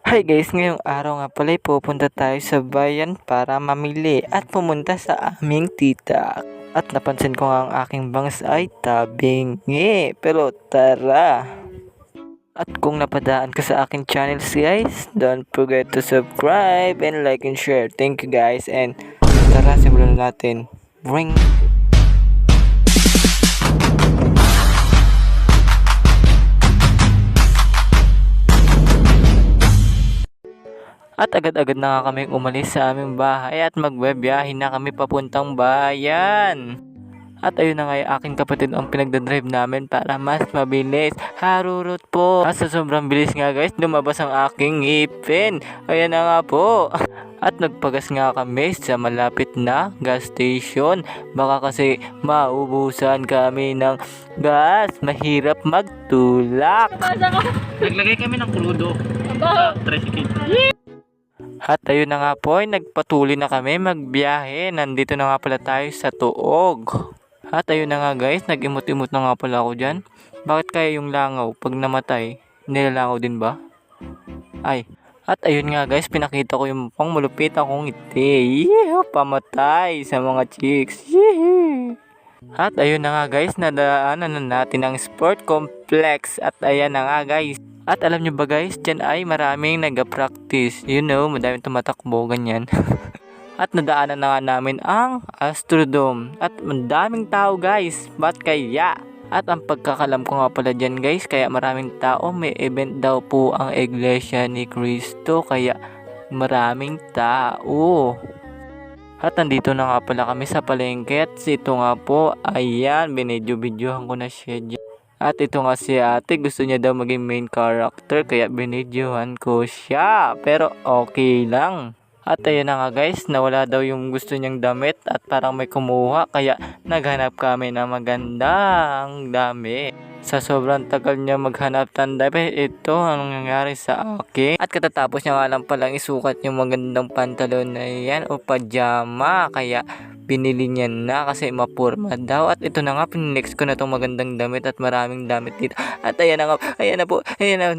Hi guys, ngayong araw nga pala ay pupunta tayo sa bayan para mamili at pumunta sa aming tita. At napansin ko nga ang aking bangs ay tabingi. Pero tara! At kung napadaan ka sa aking channel guys, don't forget to subscribe and like and share. Thank you guys and tara simulan natin. Ring! At agad-agad na nga kami umalis sa aming bahay at magbebiyahe na kami papuntang bayan. At ayun na nga yung aking kapatid ang pinagdadrive namin para mas mabilis. Harurot po. At sa sobrang bilis nga guys, lumabas ang aking ngipin. Ayan na nga po. At nagpagas nga kami sa malapit na gas station. Baka kasi maubusan kami ng gas. Mahirap magtulak. Naglagay kami ng krudo sa tricycle. At ayun na nga po ay nagpatuloy na kami magbiyahe. Nandito na nga pala tayo sa Tuog. At ayun na nga guys, nag-imot-imot na nga pala ako dyan. Bakit kaya yung langaw pag namatay, nilalangaw din ba? Ay, at ayun nga guys, pinakita ko yung pang malupit akong ngiti. Pamatay sa mga chicks. At ayun na nga guys, nadaanan na natin ang sport complex. At ayan na nga guys. At alam nyo ba guys, dyan ay maraming nag-practice. You know, madaming tumatakbo, ganyan. At nadaanan na nga namin ang Astrodome. At madaming tao guys, ba't kaya? At ang pagkakalam ko nga pala dyan guys, kaya maraming tao, may event daw po ang Iglesia ni Cristo. Kaya maraming tao. At nandito na nga pala kami sa palengke. At ito nga po, ayan, binidyo-bidyohan ko na siya dyan. At ito nga si ate, gusto niya daw maging main character kaya binidyohan ko siya. Pero okay lang. At ayun na nga guys, nawala daw yung gusto niyang damit at parang may kumuha kaya naghanap kami ng magandang damit. Sa sobrang tagal niya maghanap ng damit, ito ang nangyari sa akin. At katatapos niya nga lang palang isukat yung magandang pantalon na yan o pajama kaya binili niya na kasi mapurma daw. At ito na nga, pinex ko na itong magandang damit at maraming damit dito. At ayan na nga, ayan na po, ayan na.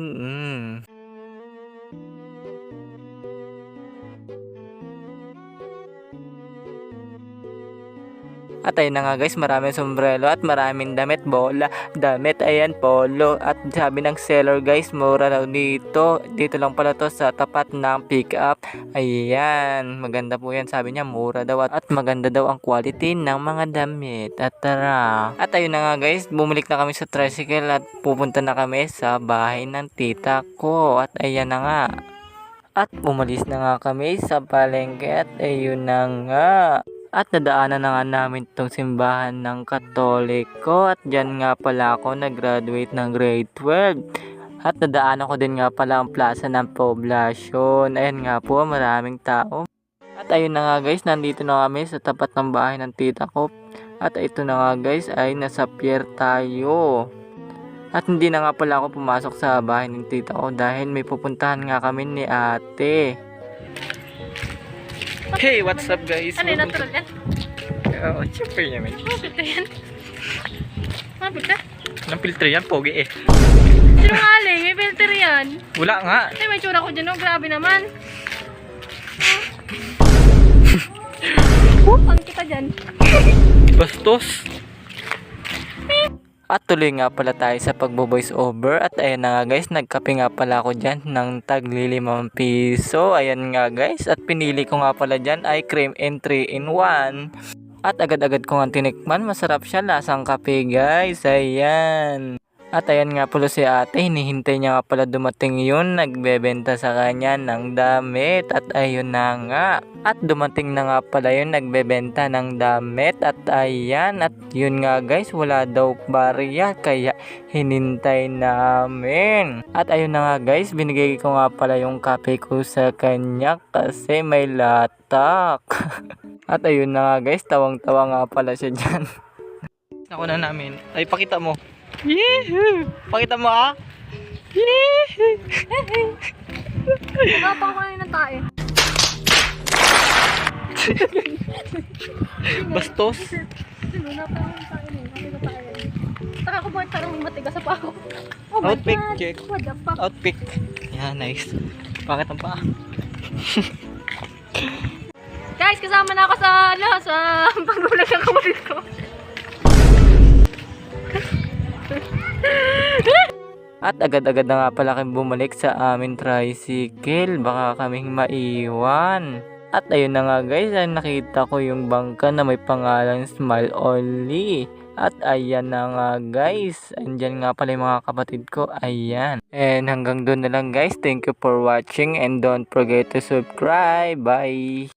At ayun na nga guys, maraming sombrero at maraming damit, bola, damit, ayan, polo. At sabi ng seller guys, mura daw dito. Dito lang pala to sa tapat ng pick up. Ayan, maganda po yan, sabi niya, mura daw. At maganda daw ang quality ng mga damit. At tara. At ayun na nga guys, bumalik na kami sa tricycle at pupunta na kami sa bahay ng tita ko. At ayan na nga. At umalis na nga kami sa palengke at ayun na nga. At nadaanan na nga namin itong simbahan ng Katoliko at dyan nga pala ako nag-graduate ng grade 12. At nadaanan ko din nga pala ang plaza ng poblasyon. Ayan nga po, maraming tao. At ayun na nga guys, nandito na kami sa tapat ng bahay ng tita ko. At ito na nga guys, ay nasa pier tayo. At hindi na nga pala ako pumasok sa bahay ng tita ko dahil may pupuntahan nga kami ni ate. Hey, what's up guys? Ano yung natural yan? Oo, siyempre naman. Ano filter yan? Ano filter? Anong filter yan? Pogi eh. Sinungaling, may filter yan. Wala nga. Ay, may tsura ko dyan, oh. Grabe naman. Ang kita dyan. Bastos. At tuloy nga pala tayo sa pagbo-voice over. At ayan na nga guys, nagkape nga pala ako dyan ng tagli 5 piso. Ayan nga guys, at pinili ko nga pala dyan ay cream and 3-in-1. At agad-agad ko nga tinikman, masarap siya, lasang kape guys. Ayan. At ayan nga pala si ate, hinihintay niya nga pala dumating yun, nagbebenta sa kanya ng damit. At ayun na nga. At dumating na nga pala yun, nagbebenta ng damit. At ayan, at yun nga guys, wala daw barya kaya hinintay namin. At ayun na nga guys, binigay ko nga pala yung kape ko sa kanya kasi may latak. At ayun na nga guys, tawang-tawa nga pala siya dyan. Ako na namin. Ay, pakita mo. Yehoo! Pakita mo ah! Yehoo! Nakapang ko na ng tae. Bastos! Sino, napang ko ng tae mo. Nakita tayo. Taka ko parang matigas sa pa ako. Oh my Outpick, God! check. What the fuck? Outpick. Yeah, nice. Bakit ang paa? Guys, kasama na ako sa pagbulag ng kapatid ko. At agad-agad na nga pala kami bumalik sa amin tricycle. Baka kaming maiwan. At ayun na nga guys, ay nakita ko yung bangka na may pangalang Smile Only. At ayan na nga guys, andyan nga pala yung mga kapatid ko, ayan. And hanggang doon na lang guys, thank you for watching and don't forget to subscribe. Bye!